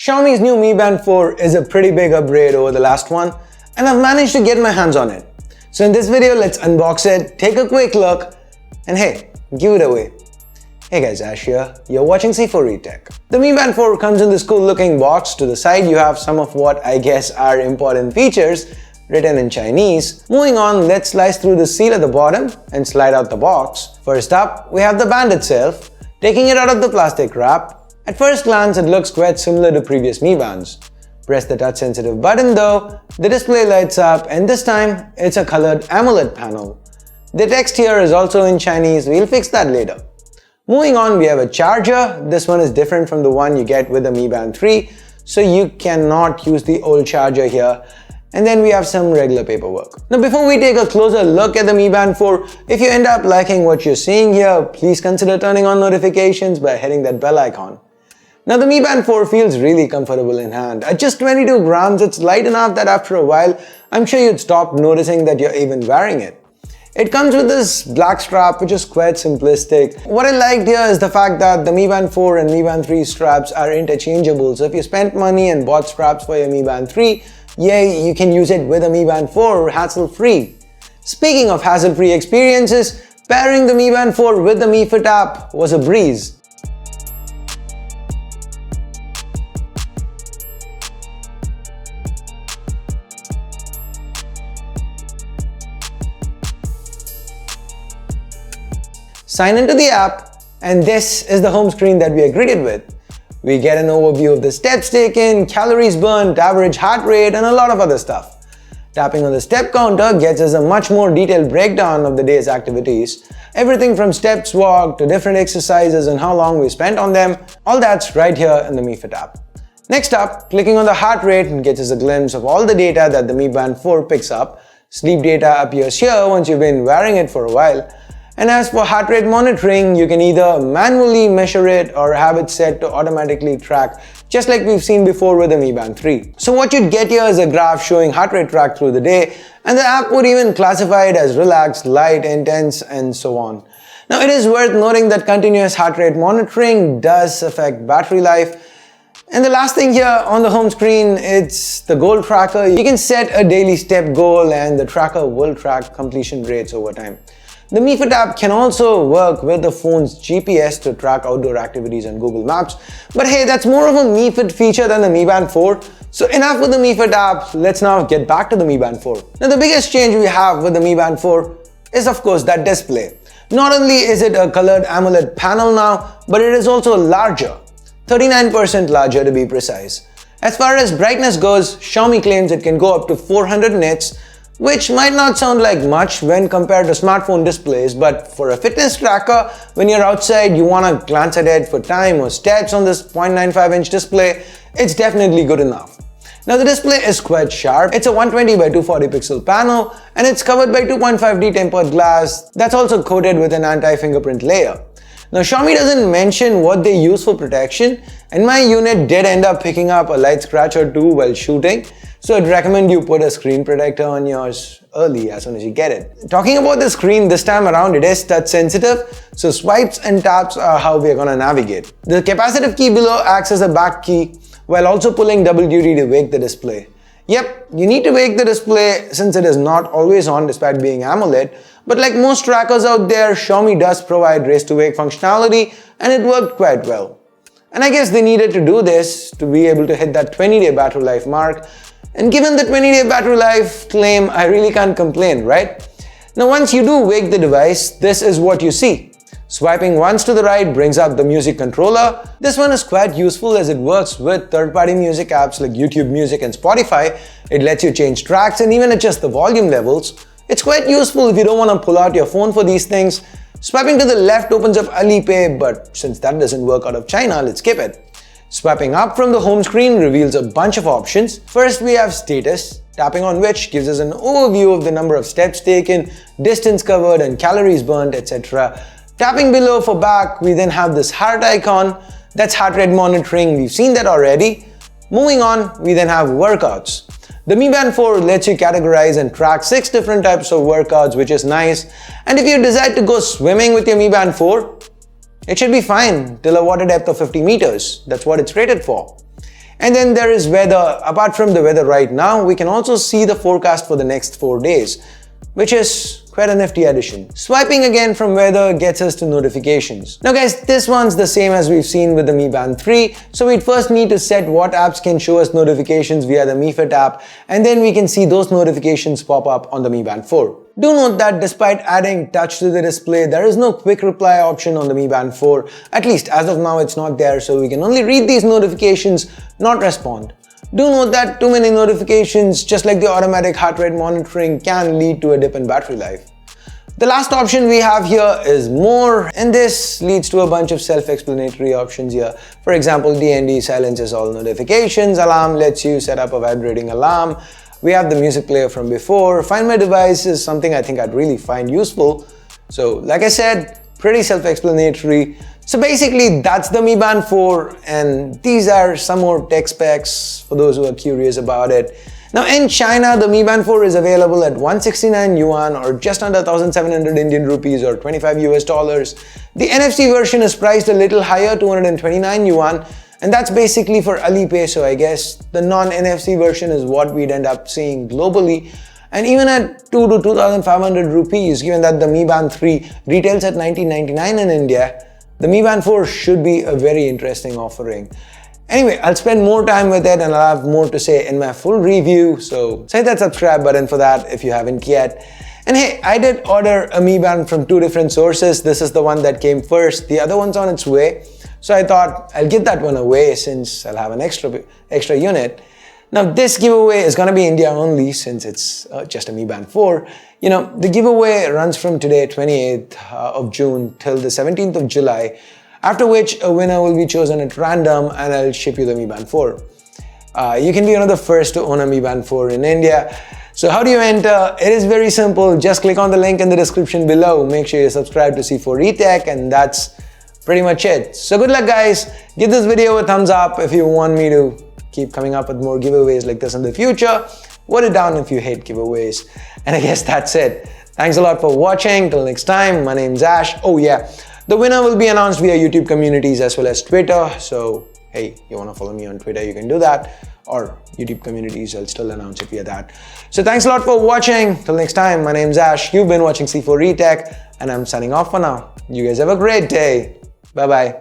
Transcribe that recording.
Xiaomi's new Mi Band 4 is a pretty big upgrade over the last one, and I've managed to get my hands on it. So in this video, let's unbox it, take a quick look, and hey, give it away. Hey guys, Ash here. You're watching C4E Tech. The Mi Band 4 comes in this cool looking box. To the side you have some of what I guess are important features written in Chinese. Moving on, let's slice through the seal at the bottom and slide out the box. First up, we have the band itself. Taking it out of the plastic wrap, at first glance it looks quite similar to previous Mi Bands. Press the touch sensitive button though, the display lights up, and this time it's a colored Amoled panel. The text here is also in Chinese, we'll fix that later. Moving on, we have a charger. This one is different from the one you get with the Mi Band 3, so you cannot use the old charger here. And then we have some regular paperwork. Now before we take a closer look at the Mi Band 4, if you end up liking what you're seeing here, please consider turning on notifications by hitting that bell icon. Now the Mi Band 4 feels really comfortable in hand. At just 22 grams, it's light enough that after a while, I'm sure you'd stop noticing that you're even wearing it. It comes with this black strap which is quite simplistic. What I liked here is the fact that the Mi Band 4 and Mi Band 3 straps are interchangeable. So if you spent money and bought straps for your Mi Band 3, yay, you can use it with a Mi Band 4 hassle-free. Speaking of hassle-free experiences, pairing the Mi Band 4 with the Mi Fit app was a breeze. Sign into the app, and this is the home screen that we are greeted with. We get an overview of the steps taken, calories burned, average heart rate, and a lot of other stuff. Tapping on the step counter gets us a much more detailed breakdown of the day's activities. Everything from steps walked to different exercises and how long we spent on them, all that's right here in the Mi Fit app. Next up, clicking on the heart rate gets us a glimpse of all the data that the Mi Band 4 picks up. Sleep data appears here once you've been wearing it for a while. And as for heart rate monitoring, you can either manually measure it or have it set to automatically track, just like we've seen before with the Mi Band 3. So what you'd get here is a graph showing heart rate track through the day, and the app would even classify it as relaxed, light, intense, and so on. Now it is worth noting that continuous heart rate monitoring does affect battery life. And the last thing here on the home screen, it's the goal tracker. You can set a daily step goal and the tracker will track completion rates over time. The Mi Fit app can also work with the phone's GPS to track outdoor activities on Google Maps. But hey, that's more of a Mi Fit feature than the Mi Band 4. So enough with the Mi Fit app, let's now get back to the Mi Band 4. Now the biggest change we have with the Mi Band 4 is of course that display. Not only is it a colored AMOLED panel now, but it is also larger. 39% larger to be precise. As far as brightness goes, Xiaomi claims it can go up to 400 nits, which might not sound like much when compared to smartphone displays, but for a fitness tracker, when you're outside, you want to glance at it for time or steps on this 0.95-inch display, it's definitely good enough. Now the display is quite sharp. It's a 120 by 240 pixel panel, and it's covered by 2.5D tempered glass that's also coated with an anti-fingerprint layer. Now Xiaomi doesn't mention what they use for protection, and my unit did end up picking up a light scratch or two while shooting. So I'd recommend you put a screen protector on yours early as soon as you get it. Talking about the screen, this time around it is touch sensitive, so swipes and taps are how we are going to navigate. The capacitive key below acts as a back key while also pulling double duty to wake the display. Yep, you need to wake the display since it is not always on despite being AMOLED, but like most trackers out there, Xiaomi does provide raise to wake functionality and it worked quite well. And I guess they needed to do this to be able to hit that 20-day battery life mark. And given the 20-day battery life claim, I really can't complain, right? Now once you do wake the device, this is what you see. Swiping once to the right brings up the music controller. This one is quite useful as it works with third-party music apps like YouTube Music and Spotify. It lets you change tracks and even adjust the volume levels. It's quite useful if you don't want to pull out your phone for these things. Swiping to the left opens up Alipay, but since that doesn't work out of China, let's skip it. Swiping up from the home screen reveals a bunch of options. First we have status, tapping on which gives us an overview of the number of steps taken, distance covered and calories burnt, etc. Tapping below for back, we then have this heart icon, that's heart rate monitoring, we've seen that already. Moving on, we then have workouts. The Mi Band 4 lets you categorize and track 6 different types of workouts, which is nice. And if you decide to go swimming with your Mi Band 4, it should be fine till a water depth of 50 meters. That's what it's rated for. And then there is weather. Apart from the weather right now, we can also see the forecast for the next 4 days, which is quite a nifty addition. Swiping again from weather gets us to notifications. Now guys, this one's the same as we've seen with the Mi Band 3. So we'd first need to set what apps can show us notifications via the Mi Fit app, and then we can see those notifications pop up on the Mi Band 4. Do note that despite adding touch to the display, there is no quick reply option on the Mi Band 4. At least as of now it's not there, so we can only read these notifications, not respond. Do note that too many notifications, just like the automatic heart rate monitoring, can lead to a dip in battery life. The last option we have here is more, and this leads to a bunch of self-explanatory options here. For example, DND silences all notifications, alarm lets you set up a vibrating alarm. We have the music player from before. Find My Device is something I think I'd really find useful. So like I said, pretty self-explanatory. So basically that's the Mi Band 4, and these are some more tech specs for those who are curious about it. Now in China, the Mi Band 4 is available at 169 yuan or just under 1,700 Indian rupees or 25 US dollars. The NFC version is priced a little higher, 229 yuan, and that's basically for Alipay, so I guess the non-NFC version is what we'd end up seeing globally. And even at 2 to 2,500 rupees, given that the Mi Band 3 retails at 1,999 in India, the Mi Band 4 should be a very interesting offering. Anyway, I'll spend more time with it and I'll have more to say in my full review, so hit that subscribe button for that if you haven't yet. And hey, I did order a Mi Band from 2 different sources. This is the one that came first, the other one's on its way. So I thought I'll give that one away since I'll have an extra unit. Now this giveaway is going to be India only since it's just a Mi Band 4. You know, the giveaway runs from today, 28th of June till the 17th of July, after which a winner will be chosen at random and I'll ship you the Mi Band 4. You can be one of the first to own a Mi Band 4 in India. So how do you enter? It is very simple. Just click on the link in the description below. Make sure you subscribe to C4eTech, and that's pretty much it. So good luck guys. Give this video a thumbs up if you want me to keep coming up with more giveaways like this in the future. Vote it down if you hate giveaways. And I guess that's it. Thanks a lot for watching. Till next time, my name's Ash. Oh yeah, the winner will be announced via YouTube communities as well as Twitter. So hey, you want to follow me on Twitter, you can do that. Or YouTube communities, I'll still announce it via that. So thanks a lot for watching. Till next time, my name's Ash. You've been watching C4eTech and I'm signing off for now. You guys have a great day. Bye-bye.